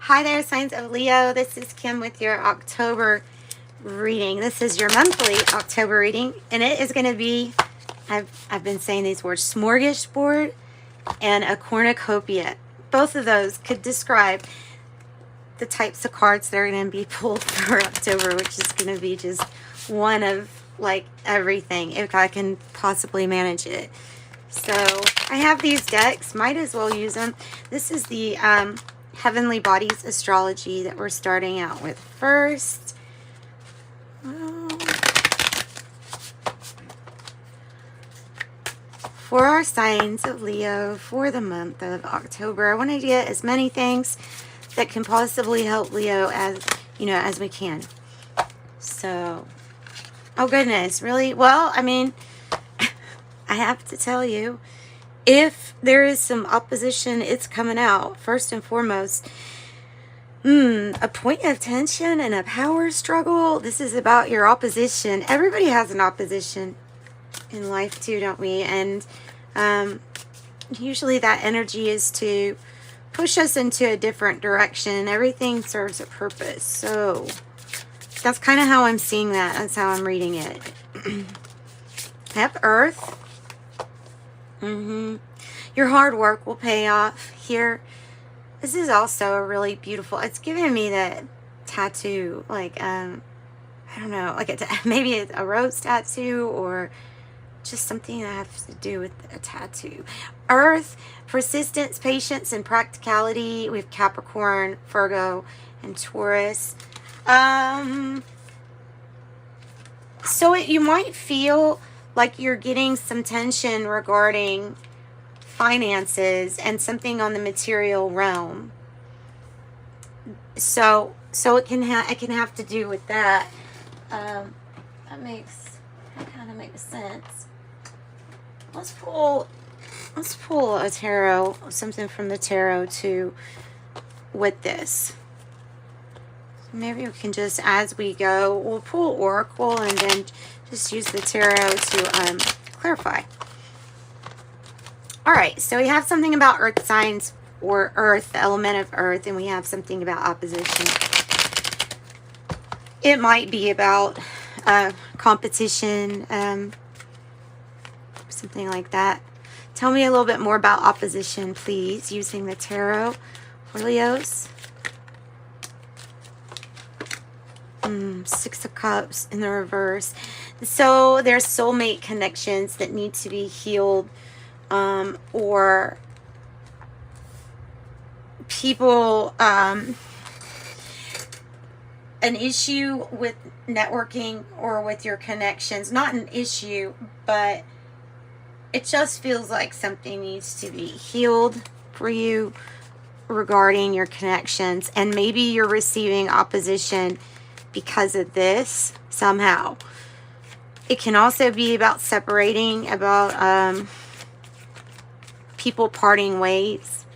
Hi there, signs of Leo. This is Kim with your October reading. This is your monthly October reading, and it is going to be, I've been saying these words, smorgasbord and a cornucopia. Both of those could describe the types of cards that are going to be pulled for October, which is going to be just one of like everything, if I can possibly manage it. So I have these decks, might as well use them. This is the Heavenly Bodies astrology that we're starting out with first. For our signs of Leo for the month of October, I want to get as many things that can possibly help Leo as we can. So, oh goodness, really? Well, I mean, I have to tell you, if there is some opposition, it's coming out. First and foremost, a point of tension and a power struggle. This is about your opposition. Everybody has an opposition in life too, don't we? And usually that energy is to push us into a different direction. Everything serves a purpose. So that's kind of how I'm seeing that. That's how I'm reading it. I have Earth. Your hard work will pay off here. This is also a really beautiful, it's giving me that tattoo, like, I don't know, like maybe it's a rose tattoo or just something that has to do with a tattoo. Earth, persistence, patience, and practicality. We have Capricorn, Virgo, and Taurus. So you might feel like you're getting some tension regarding finances and something on the material realm. So it can have to do with that. That kind of makes sense. Let's pull a tarot, something from the tarot too, with this. Maybe we can just, as we go, we'll pull Oracle and then just use the tarot to clarify. All right, so we have something about earth signs, or earth, the element of earth, and we have something about opposition. It might be about competition, something like that. Tell me a little bit more about opposition, please, using the tarot for Leos. Six of Cups in the reverse. So there's soulmate connections that need to be healed, or people, an issue with networking or with your connections. Not an issue, but it just feels like something needs to be healed for you regarding your connections, and maybe you're receiving opposition because of this somehow. It can also be about separating, about people parting ways.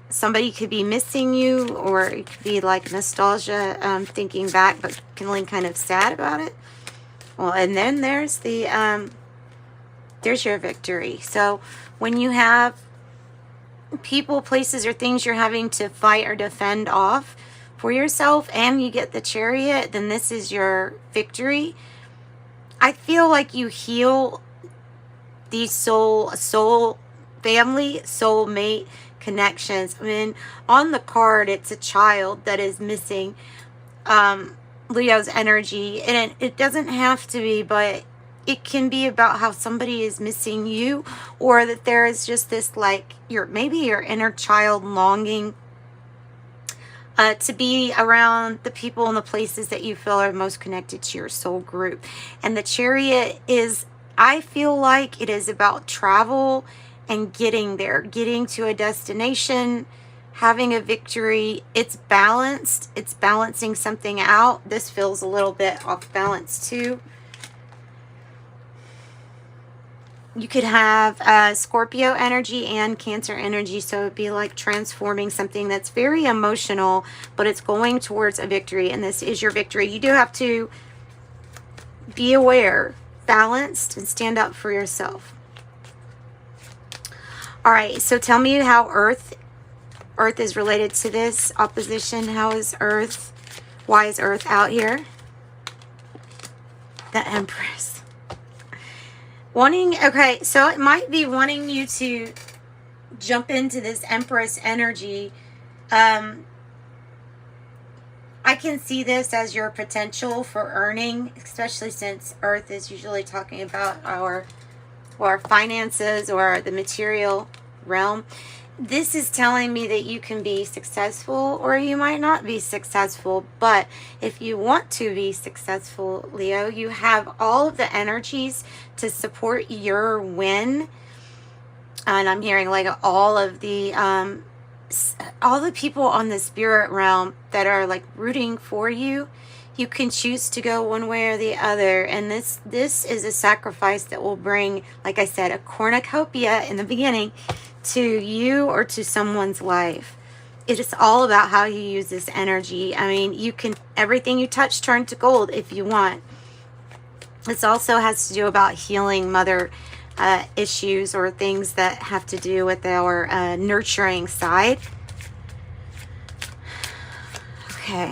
Somebody could be missing you, or it could be like nostalgia, thinking back, but feeling kind of sad about it. Well, and then there's the there's your victory. So when you have people, places, or things you're having to fight or defend off for yourself, and you get the Chariot, then this is your victory. I feel like you heal these soul family, soulmate connections. I mean, on the card, it's a child that is missing Leo's energy, and it doesn't have to be, but it can be about how somebody is missing you, or that there is just this, like, maybe your inner child longing to be around the people and the places that you feel are most connected to your soul group. And the Chariot is, I feel like it is about travel and getting there, getting to a destination, having a victory. It's balanced. It's balancing something out. This feels a little bit off balance too. You could have Scorpio energy and Cancer energy, so it'd be like transforming something that's very emotional, but it's going towards a victory, and this is your victory. You do have to be aware, balanced, and stand up for yourself. All right, so tell me how Earth Earth is related to this opposition. How is Earth? Why is Earth out here? The Empress. Okay, so it might be wanting you to jump into this Empress energy. I can see this as your potential for earning, especially since Earth is usually talking about our finances or the material realm. This is telling me that you can be successful or you might not be successful. But if you want to be successful, Leo, you have all of the energies to support your win. And I'm hearing like all the people on the spirit realm that are like rooting for you. You can choose to go one way or the other. And this is a sacrifice that will bring, like I said, a cornucopia in the beginning to you or to someone's life. It is all about how you use this energy. I mean, you can, everything you touch turn to gold if you want. This also has to do about healing mother issues or things that have to do with our nurturing side. Okay.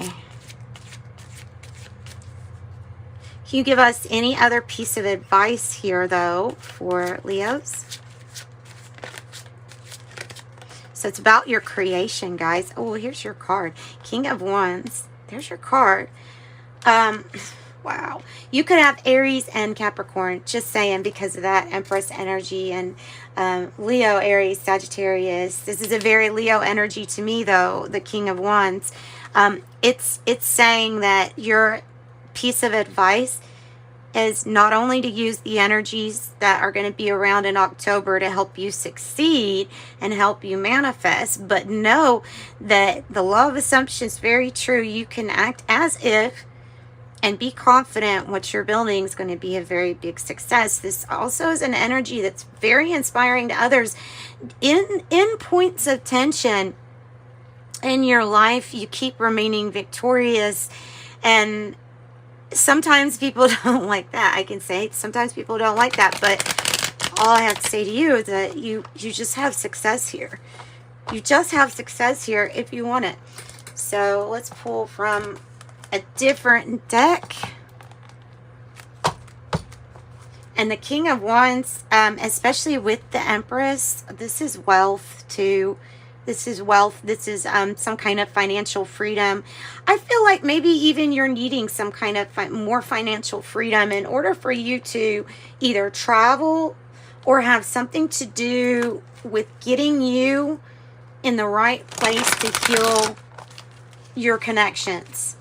Can you give us any other piece of advice here, though, for Leos? So it's about your creation, guys. Oh, here's your card. King of Wands. There's your card. Wow. You could have Aries and Capricorn, just saying, because of that Empress energy. And Leo, Aries, Sagittarius. This is a very Leo energy to me, though, the King of Wands. It's saying that your piece of advice is not only to use the energies that are going to be around in October to help you succeed and help you manifest, but know that the law of assumption is very true. You can act as if and be confident what you're building is going to be a very big success. This also is an energy that's very inspiring to others. In points of tension in your life, you keep remaining victorious, and sometimes people don't like that. I can say sometimes people don't like that, but all I have to say to you is that you just have success here. You just have success here if you want it. So let's pull from a different deck. And the King of Wands, especially with the Empress, this is wealth too. This is wealth. This is some kind of financial freedom. I feel like maybe even you're needing some kind of more financial freedom in order for you to either travel or have something to do with getting you in the right place to heal your connections.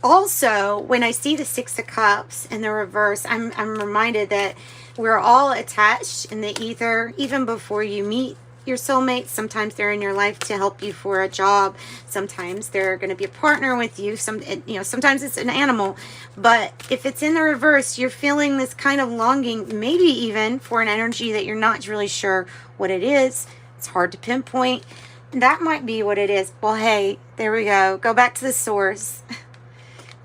Also, when I see the Six of Cups in the reverse, I'm reminded that we're all attached in the ether, even before you meet your soulmate. Sometimes they're in your life to help you for a job. Sometimes they're going to be a partner with you. Sometimes it's an animal. But if it's in the reverse, you're feeling this kind of longing, maybe even for an energy that you're not really sure what it is. It's hard to pinpoint. That might be what it is. Well, hey, there we go. Go back to the source.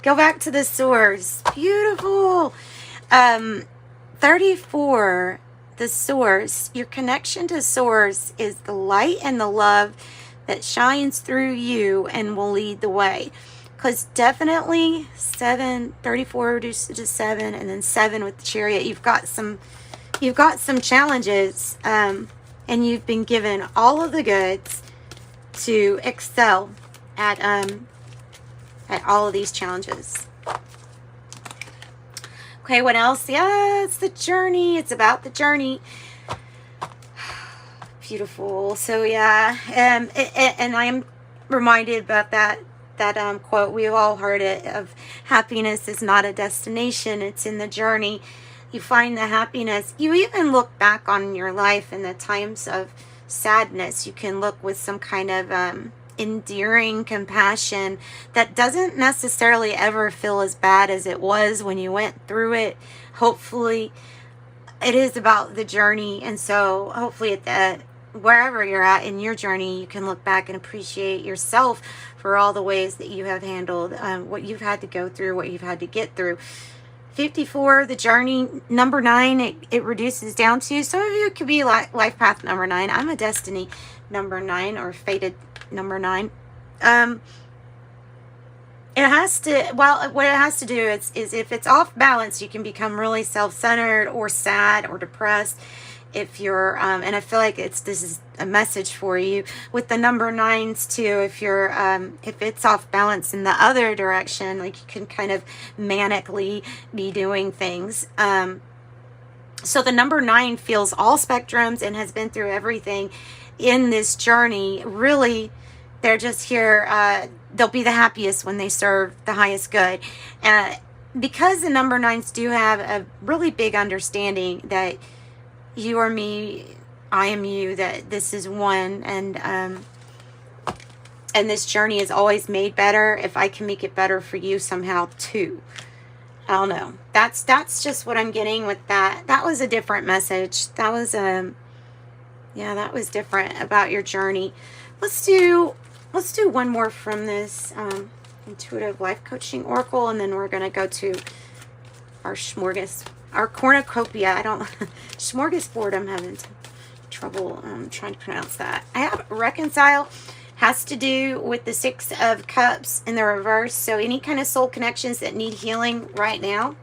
Go back to the source. Beautiful. 34, the source. Your connection to source is the light and the love that shines through you and will lead the way. Because definitely 34 reduced to 7, and then 7 with the Chariot. You've got some challenges, and you've been given all of the goods to excel at all of these challenges. Okay, what else? Yeah, it's the journey. It's about the journey. Beautiful. So yeah, and I'm reminded about that quote. We've all heard it, of happiness is not a destination, it's in the journey. You find the happiness. You even look back on your life in the times of sadness. You can look with some kind of endearing compassion that doesn't necessarily ever feel as bad as it was when you went through it. Hopefully it is about the journey, and so hopefully wherever you're at in your journey, you can look back and appreciate yourself for all the ways that you have handled what you've had to go through, what you've had to get through. 54, the journey, number 9, it reduces down to. Some of you it could be like life path number 9. I'm a destiny number 9 or fated number 9. It has to, well, what it has to do is if it's off balance, you can become really self-centered or sad or depressed. If you're, and I feel like this is a message for you with the number 9s too. If you're, if it's off balance in the other direction, like you can kind of manically be doing things. So the number 9 feels all spectrums and has been through everything in this journey. Really, they're just here, they'll be the happiest when they serve the highest good. Because the number 9s do have a really big understanding that you are me, I am you, that this is one, and this journey is always made better if I can make it better for you somehow too. I don't know. That's just what I'm getting with that. That was a different message. That was yeah, that was different about your journey. Let's do one more from this intuitive life coaching oracle, and then we're gonna go to our cornucopia. I don't smorgasbord. I'm having trouble trying to pronounce that. I have reconcile. Has to do with the 6 of Cups in the reverse. So any kind of soul connections that need healing right now.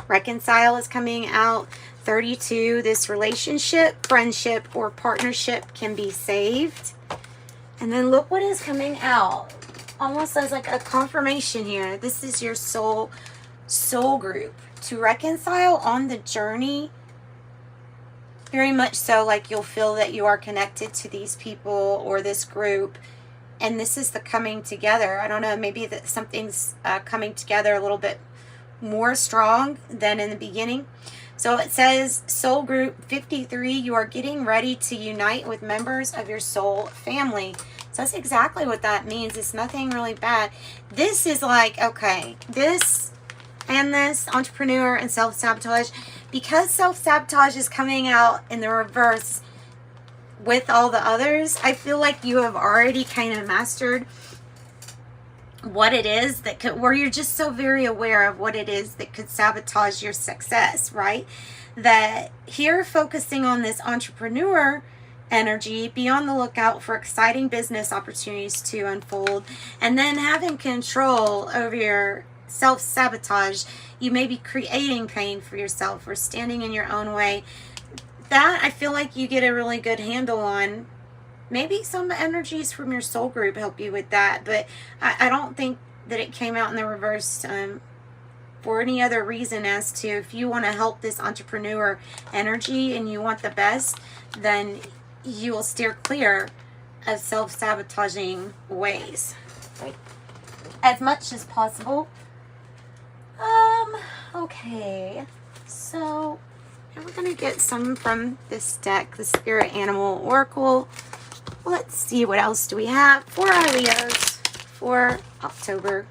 Reconcile is coming out. 32, this relationship, friendship, or partnership can be saved. And then look what is coming out. Almost as like a confirmation here. This is your soul group. To reconcile on the journey. Very much so, like you'll feel that you are connected to these people or this group. And this is the coming together. I don't know, maybe that something's coming together a little bit more strong than in the beginning. So it says, soul group 53, you are getting ready to unite with members of your soul family. So that's exactly what that means. It's nothing really bad. This is like, okay, this and this, entrepreneur and self-sabotage. Because self-sabotage is coming out in the reverse with all the others, I feel like you have already kind of mastered what it is that could, where you're just so very aware of what it is that could sabotage your success, right? That here, focusing on this entrepreneur energy, be on the lookout for exciting business opportunities to unfold, and then having control over your self-sabotage. You may be creating pain for yourself or standing in your own way. That I feel like you get a really good handle on. Maybe some energies from your soul group help you with that, but I don't think that it came out in the reverse for any other reason as to if you want to help this entrepreneur energy and you want the best, then you will steer clear of self-sabotaging ways, right? As much as possible. Okay, so we're going to get some from this deck, the Spirit Animal Oracle. Let's see, what else do we have for our Leos for October?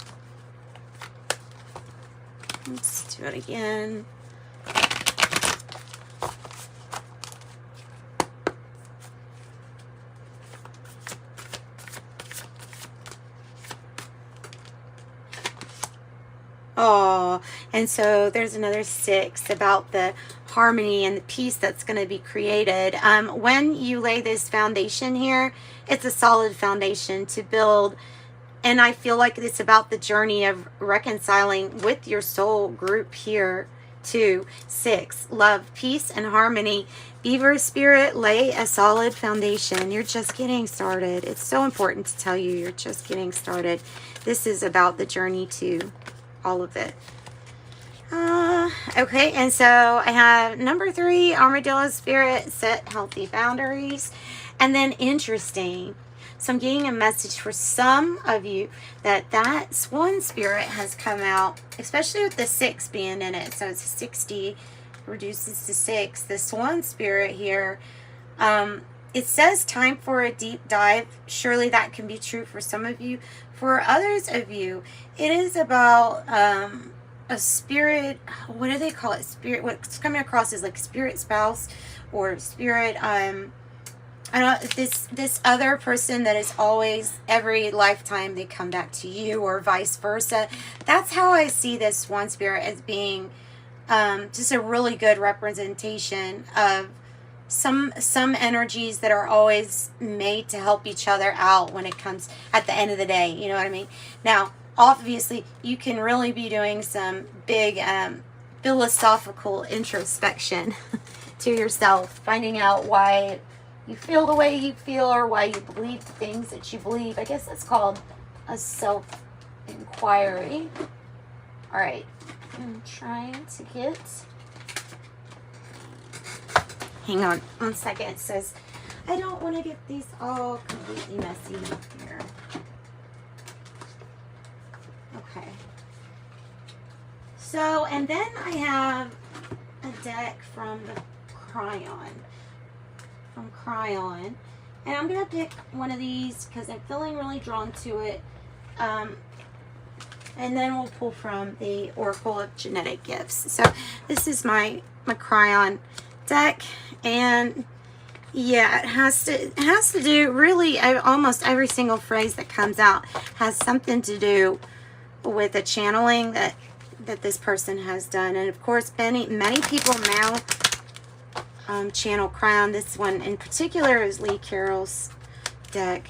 Let's do it again. Oh, and so there's another 6 about the harmony and the peace that's going to be created. When you lay this foundation here, it's a solid foundation to build. And I feel like it's about the journey of reconciling with your soul group here too. 6, love, peace, and harmony. Beaver spirit, lay a solid foundation. You're just getting started. It's so important to tell you you're just getting started. This is about the journey to all of it. Okay, and so I have number 3, armadillo spirit, set healthy boundaries. And then interesting, so I'm getting a message for some of you that swan spirit has come out, especially with the 6 being in it. So it's 60, reduces to 6. The swan spirit here, it says time for a deep dive. Surely that can be true for some of you. For others of you, it is about a spirit, what do they call it? Spirit, what's coming across is like spirit spouse or spirit I know this other person that is always, every lifetime they come back to you, or vice versa. That's how I see this one, Spirit, as being just a really good representation of some energies that are always made to help each other out when it comes at the end of the day. You know what I mean? Now, obviously, you can really be doing some big philosophical introspection to yourself, finding out why you feel the way you feel, or why you believe the things that you believe. I guess that's called a self-inquiry. All right, I'm trying to get... Hang on one second. It says, I don't want to get these all completely messy here. Okay. So, and then I have a deck from the Kryon. And I'm going to pick one of these because I'm feeling really drawn to it. And then we'll pull from the Oracle of Genetic Gifts. So this is my Kryon deck, and yeah, it has to do, really, almost every single phrase that comes out has something to do with a channeling that this person has done. And of course, many people now channel Kryon. This one in particular is Lee Carroll's deck.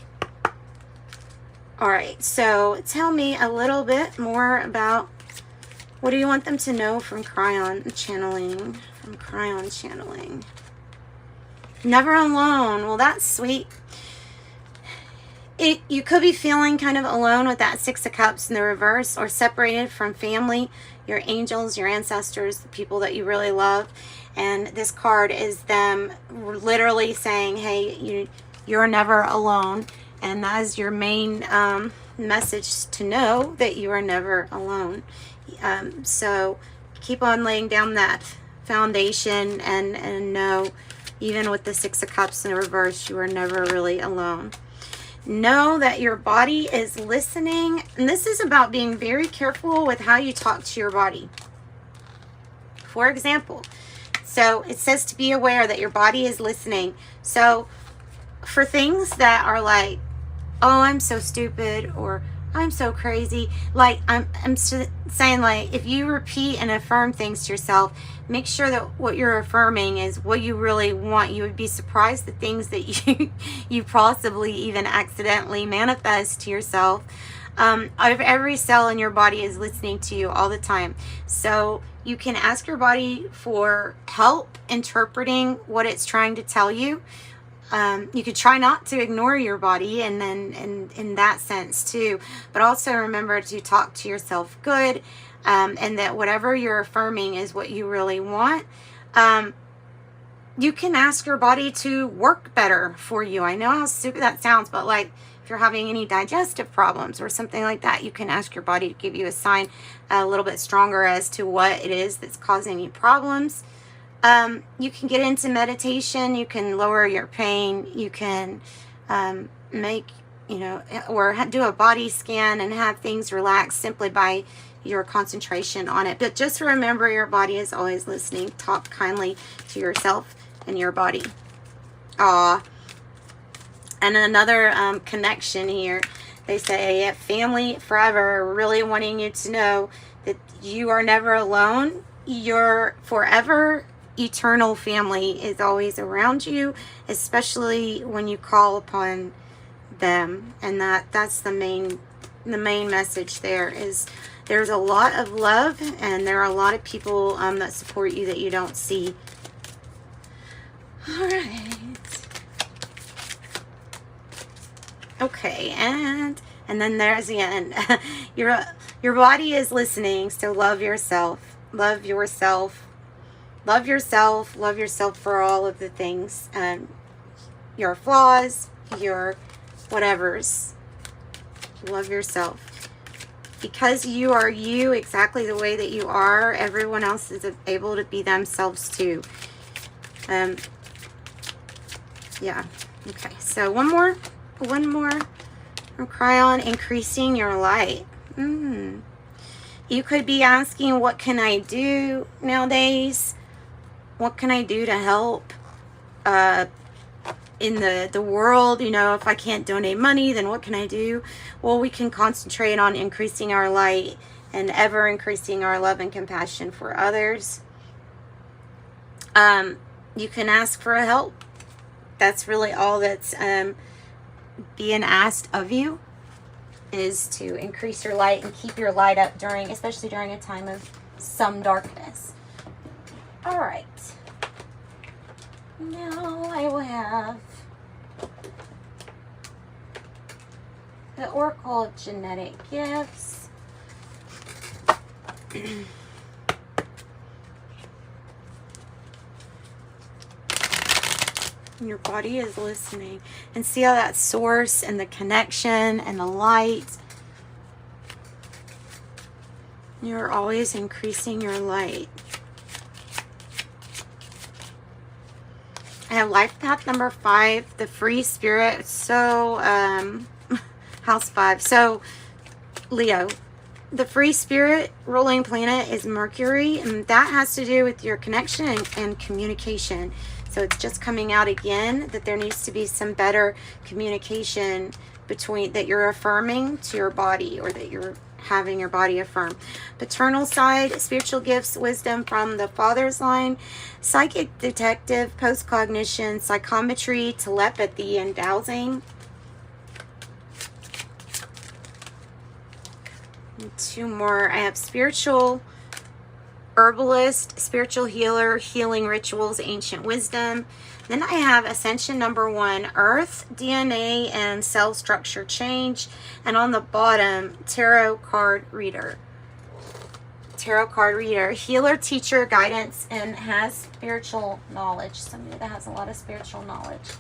All right, so tell me a little bit more about, what do you want them to know from Kryon channeling? Never alone. Well, that's sweet. You could be feeling kind of alone with that Six of Cups in the reverse, or separated from family, your angels, your ancestors, the people that you really love. And this card is them literally saying, hey, you're never alone. And that is your main message, to know that you are never alone. So keep on laying down that foundation, and know, even with the Six of Cups in reverse, you are never really alone. Know that your body is listening. And this is about being very careful with how you talk to your body. For example, so it says to be aware that your body is listening. So for things that are like, oh, I'm so stupid, or I'm so crazy, like I'm saying, like, if you repeat and affirm things to yourself, make sure that what you're affirming is what you really want. You would be surprised the things that you possibly even accidentally manifest to yourself. Every cell in your body is listening to you all the time. So you can ask your body for help interpreting what it's trying to tell you. You could try not to ignore your body, and then in that sense too, but also remember to talk to yourself good, and that whatever you're affirming is what you really want. You can ask your body to work better for you. I know how stupid that sounds, but like if you're having any digestive problems or something like that, you can ask your body to give you a sign a little bit stronger as to what it is that's causing you problems. You can get into meditation. You can lower your pain. You can make, or do a body scan and have things relax simply by your concentration on it. But just remember, your body is always listening. Talk kindly to yourself and your body. Aw. And another connection here. They say, family forever, really wanting you to know that you are never alone. Your forever eternal family is always around you, especially when you call upon them. And that's the main message there, is there's a lot of love, and there are a lot of people that support you that you don't see. All right. Okay, and then there's the end. Your body is listening, so love yourself. Love yourself. Love yourself. Love yourself for all of the things. Your flaws, your whatevers. Love yourself. Because you are you exactly the way that you are, everyone else is able to be themselves too. Yeah. Okay, so one more from Kryon, increasing your light. You could be asking, what can I do nowadays? What can I do to help in the world, you know, if I can't donate money, then what can I do? Well, we can concentrate on increasing our light and ever increasing our love and compassion for others. You can ask for help. That's really all that's being asked of you, is to increase your light and keep your light up during, especially during a time of some darkness. All right. Now I will have the Oracle of Genetic Gifts. Your body is listening. And see how that source and the connection and the light. You're always increasing your light. I have life path number 5, the free spirit. So, house 5. So, Leo, the free spirit ruling planet is Mercury, and that has to do with your connection and communication. So it's just coming out again that there needs to be some better communication between, that you're affirming to your body, or that you're having your body affirm. Paternal side, spiritual gifts, wisdom from the father's line, psychic detective, post-cognition, psychometry, telepathy, and dowsing. And 2 more. I have spiritual herbalist, spiritual healer, healing rituals, ancient wisdom. Then I have ascension number 1, earth, DNA, and cell structure change. And on the bottom, tarot card reader. Tarot card reader, healer, teacher, guidance, and has spiritual knowledge. Somebody that has a lot of spiritual knowledge.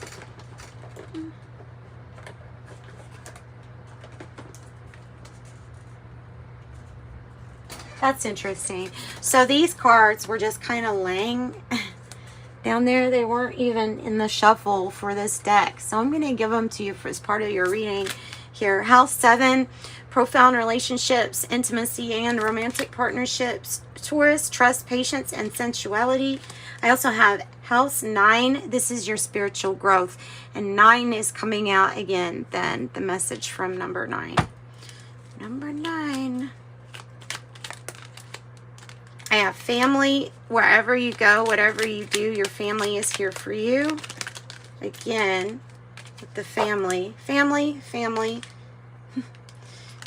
That's interesting. So these cards were just kind of laying down there. They weren't even in the shuffle for this deck. So I'm going to give them to you as part of your reading here. House 7, profound relationships, intimacy, and romantic partnerships. Taurus, trust, patience, and sensuality. I also have House 9. This is your spiritual growth. And 9 is coming out again. Then the message from number 9. Number 9. I have family. Wherever you go, whatever you do, your family is here for you. Again, with the family. Family.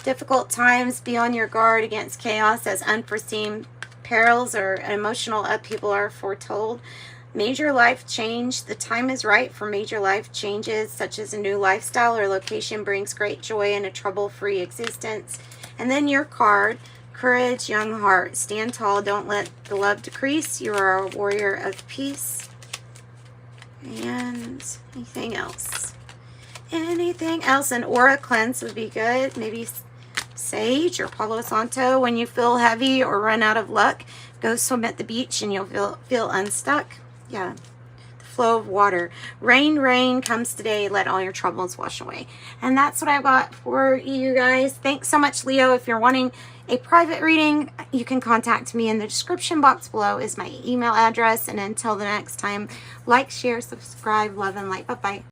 Difficult times. Be on your guard against chaos, as unforeseen perils or emotional upheaval are foretold. Major life change. The time is right for major life changes, such as a new lifestyle or location brings great joy and a trouble-free existence. And then your card. Courage, young heart. Stand tall. Don't let the love decrease. You are a warrior of peace. And anything else? Anything else? An aura cleanse would be good. Maybe sage or Palo Santo. When you feel heavy or run out of luck, go swim at the beach and you'll feel unstuck. Yeah. The flow of water. Rain comes today. Let all your troubles wash away. And that's what I've got for you guys. Thanks so much, Leo. If you're wanting a private reading, you can contact me in the description box below is my email address. And until the next time, like, share, subscribe, love, and light. Bye-bye.